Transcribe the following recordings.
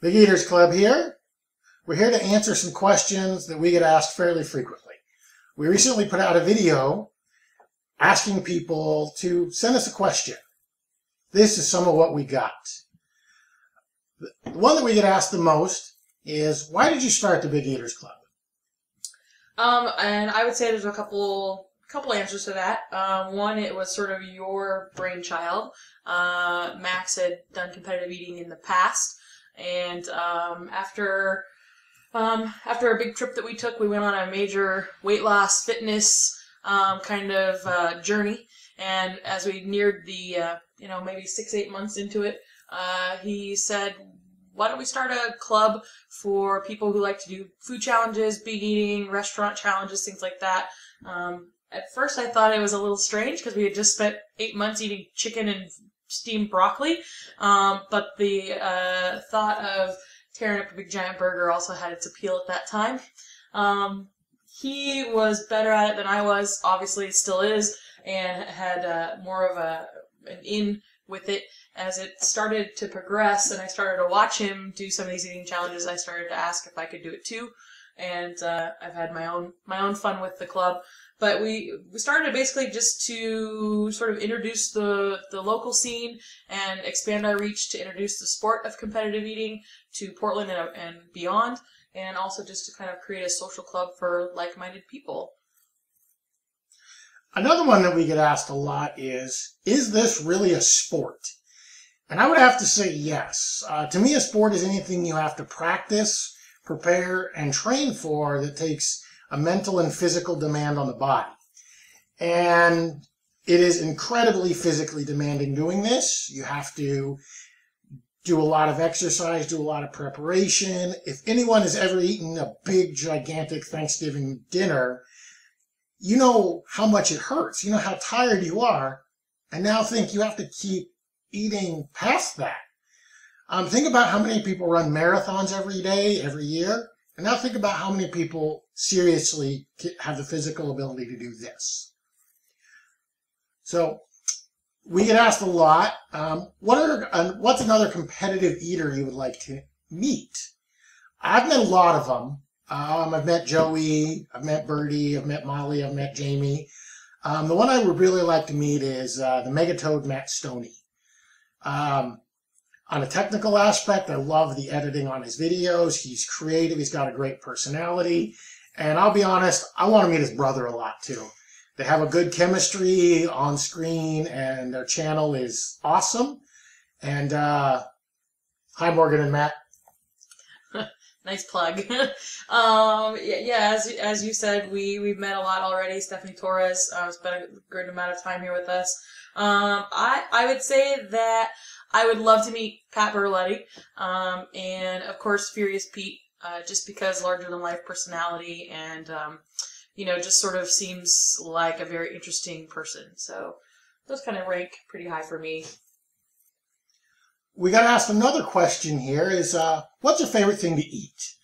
Big Eaters Club here. We're here to answer some questions that we get asked fairly frequently. We recently put out a video asking people to send us a question. This is some of what we got. The one that we get asked the most is, why did you start the Big Eaters Club? And I would say there's a couple answers to that. One, it was sort of your brainchild. Max had done competitive eating in the past, and after a big trip that we took, we went on a major weight loss fitness kind of journey. And as we neared the maybe 6-8 months into it, he said, why don't we start a club for people who like to do food challenges, big eating, restaurant challenges, things like that. At first I thought it was a little strange because we had just spent 8 months eating chicken and steamed broccoli. But the thought of tearing up a big giant burger also had its appeal at that time. He was better at it than I was, obviously still is, and had more of an in with it. As it started to progress and I started to watch him do some of these eating challenges, I started to ask if I could do it too. And I've had my own fun with the club. But we started basically just to sort of introduce the local scene and expand our reach, to introduce the sport of competitive eating to Portland and beyond, and also just to kind of create a social club for like-minded people. Another one that we get asked a lot is this really a sport? And I would have to say yes. To me, a sport is anything you have to practice, prepare, and train for that takes a mental and physical demand on the body. And it is incredibly physically demanding doing this. You have to do a lot of exercise, do a lot of preparation. If anyone has ever eaten a big, gigantic Thanksgiving dinner, you know how much it hurts. You know how tired you are. And now think you have to keep eating past that. Think about how many people run marathons every day, every year. And now think about how many people seriously have the physical ability to do this. So we get asked a lot, what's another competitive eater you would like to meet? I've met a lot of them. I've met Joey, I've met Birdie, I've met Molly, I've met Jamie. The one I would really like to meet is the Megatoad Matt Stoney. On a technical aspect, I love the editing on his videos. He's creative. He's got a great personality. And I'll be honest, I want to meet his brother a lot too. They have a good chemistry on screen and their channel is awesome. And hi, Morgan and Matt. Nice plug. As you said, we've met a lot already. Stephanie Torres spent a great amount of time here with us. I would say that I would love to meet Pat Bertoletti, and of course Furious Pete, just because larger-than-life personality and, just sort of seems like a very interesting person. So those kind of rank pretty high for me. We got asked another question here is, what's your favorite thing to eat?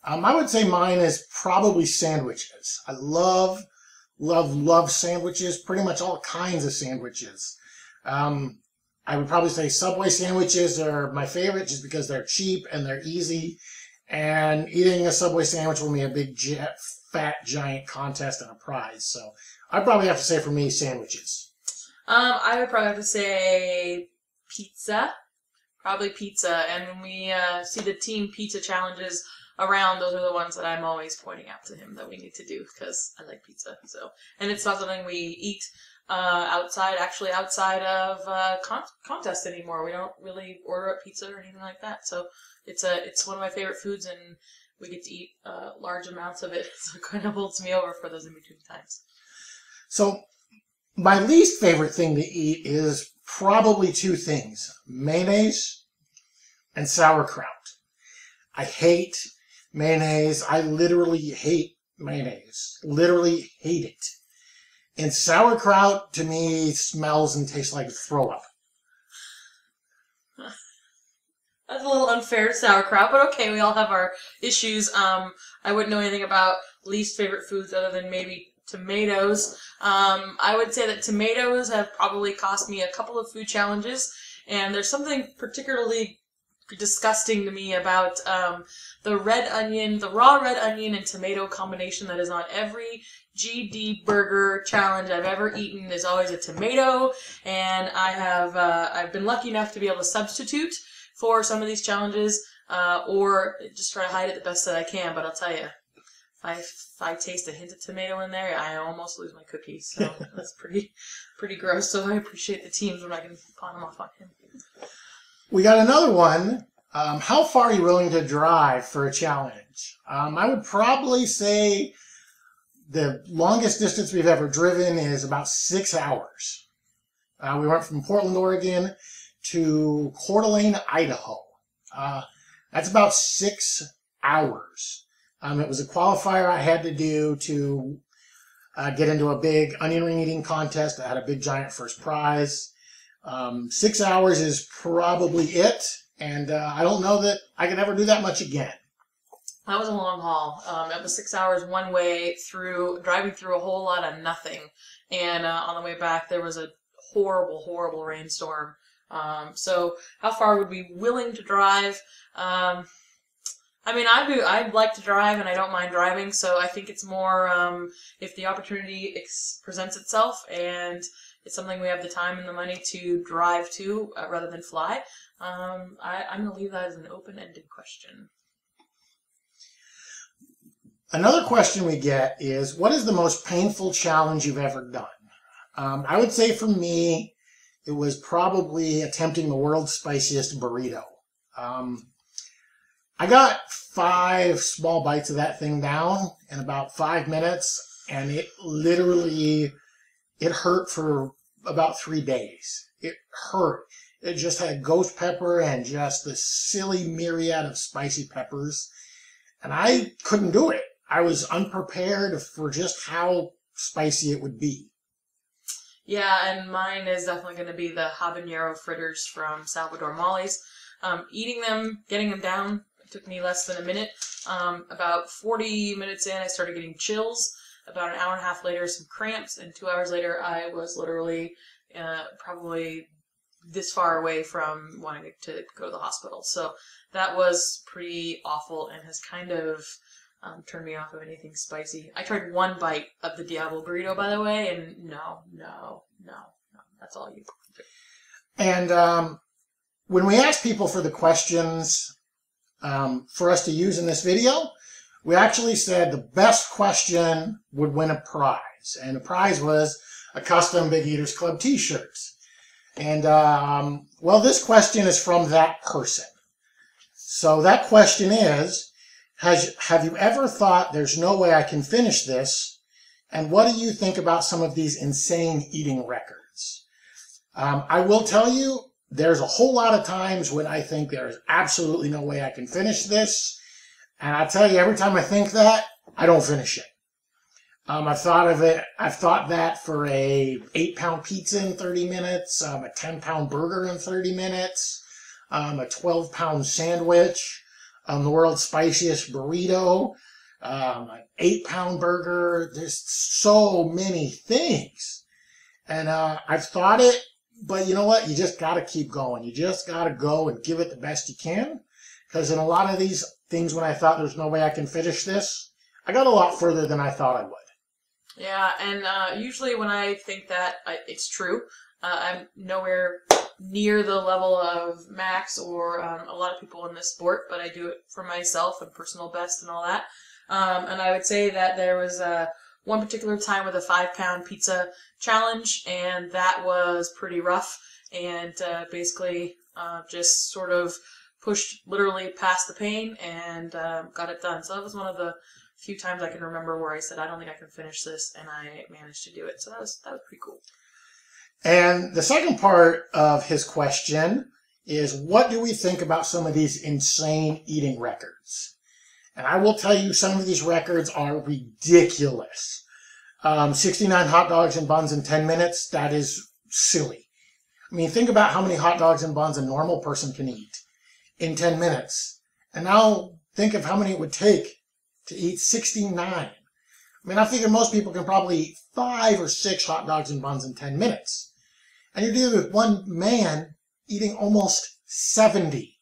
I would say mine is probably sandwiches. I love sandwiches, pretty much all kinds of sandwiches. I would probably say Subway sandwiches are my favorite just because they're cheap and they're easy. And eating a Subway sandwich will be a big, fat, giant contest and a prize. So I'd probably have to say for me, sandwiches. I would probably have to say pizza. Probably pizza. And when we see the team pizza challenges around, those are the ones that I'm always pointing out to him that we need to do because I like pizza. So, and it's not something we eat outside of contest anymore. We don't really order up pizza or anything like that. So it's one of my favorite foods, and we get to eat large amounts of it. So it kind of holds me over for those in between times. So my least favorite thing to eat is probably two things: mayonnaise and sauerkraut. I hate mayonnaise. I literally hate mayonnaise. Literally hate it. And sauerkraut, to me, smells and tastes like throw up. That's a little unfair to sauerkraut, but okay, we all have our issues. I wouldn't know anything about least favorite foods other than maybe tomatoes. I would say that tomatoes have probably cost me a couple of food challenges, and there's something particularly disgusting to me about the raw red onion and tomato combination that is on every GD burger challenge I've ever eaten is always a tomato, and I've been lucky enough to be able to substitute for some of these challenges, or just try to hide it the best that I can. But I'll tell you, if I taste a hint of tomato in there, I almost lose my cookies. So that's pretty gross. So I appreciate the teams when I can pawn them off on him. We got another one. How far are you willing to drive for a challenge? I would probably say the longest distance we've ever driven is about 6 hours. We went from Portland, Oregon to Coeur d'Alene, Idaho. That's about 6 hours. It was a qualifier I had to do to get into a big onion ring eating contest that had a big giant first prize. 6 hours is probably it, and I don't know that I could ever do that much again. That was a long haul. It was 6 hours one way driving through a whole lot of nothing, and on the way back there was a horrible rainstorm. So how far would we be willing to drive? I mean, I'd like to drive, and I don't mind driving, so I think it's more if the opportunity presents itself and it's something we have the time and the money to drive to rather than fly. I'm going to leave that as an open-ended question. Another question we get is, what is the most painful challenge you've ever done? I would say for me, it was probably attempting the world's spiciest burrito. I got 5 small bites of that thing down in about 5 minutes, and it hurt for about 3 days. It hurt. It just had ghost pepper and just the silly myriad of spicy peppers, and I couldn't do it. I was unprepared for just how spicy it would be. Yeah, and mine is definitely going to be the habanero fritters from Salvador Molly's. Eating them, getting them down, took me less than a minute. About 40 minutes in, I started getting chills. About an hour and a half later, some cramps, and 2 hours later, I was literally probably this far away from wanting to go to the hospital. So that was pretty awful and has kind of turned me off of anything spicy. I tried 1 bite of the Diablo burrito, by the way, and no, that's all you do. And when we asked people for the questions for us to use in this video, we actually said the best question would win a prize. And the prize was a custom Big Eaters Club t-shirt. And, well, this question is from that person. So that question is, have you ever thought there's no way I can finish this? And what do you think about some of these insane eating records? I will tell you, there's a whole lot of times when I think there's absolutely no way I can finish this. And I tell you, every time I think that, I don't finish it. I've thought that for a 8-pound pizza in 30 minutes, a 10-pound burger in 30 minutes, a 12-pound sandwich, the world's spiciest burrito, an 8-pound burger. There's so many things. And I've thought it, but you know what? You just got to keep going. You just got to go and give it the best you can. Because in a lot of these things, when I thought there's no way I can finish this, I got a lot further than I thought I would. Yeah, and usually when I think that, it's true. I'm nowhere near the level of Max or a lot of people in this sport, but I do it for myself and personal best and all that. And I would say that there was one particular time with a 5-pound pizza challenge, and that was pretty rough, and basically just sort of pushed literally past the pain and got it done. So that was one of the few times I can remember where I said, I don't think I can finish this, and I managed to do it. So that was pretty cool. And the second part of his question is, what do we think about some of these insane eating records? And I will tell you, some of these records are ridiculous. 69 hot dogs and buns in 10 minutes, that is silly. I mean, think about how many hot dogs and buns a normal person can eat in 10 minutes. And now think of how many it would take to eat 69. I mean, I figure most people can probably eat 5 or 6 hot dogs and buns in 10 minutes. And you're dealing with one man eating almost 70.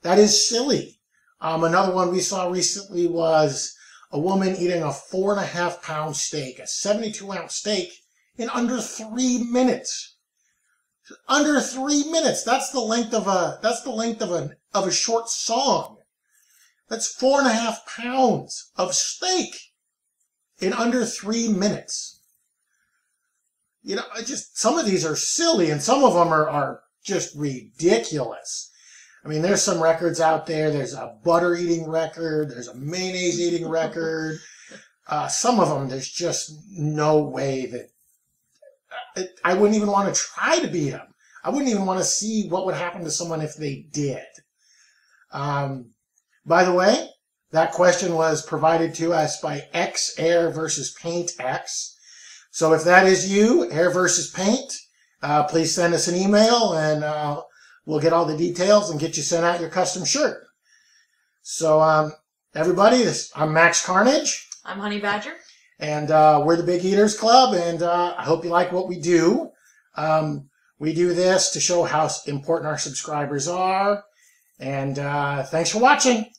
That is silly. Another one we saw recently was a woman eating a 4.5-pound steak, a 72-ounce steak, in under 3 minutes. Under 3 minutes. That's the length of a short song. That's 4.5 pounds of steak in under 3 minutes. You know, some of these are silly, and some of them are just ridiculous. I mean, there's some records out there. There's a butter eating record. There's a mayonnaise eating record. Some of them, there's just no way that I wouldn't even want to try to beat them. I wouldn't even want to see what would happen to someone if they did. By the way, that question was provided to us by X Air versus Paint X. So if that is you, Air versus Paint, please send us an email and we'll get all the details and get you sent out your custom shirt. So everybody, I'm Max Carnage. I'm Honey Badger. And we're the Big Eaters Club, and I hope you like what we do. We do this to show how important our subscribers are. And thanks for watching.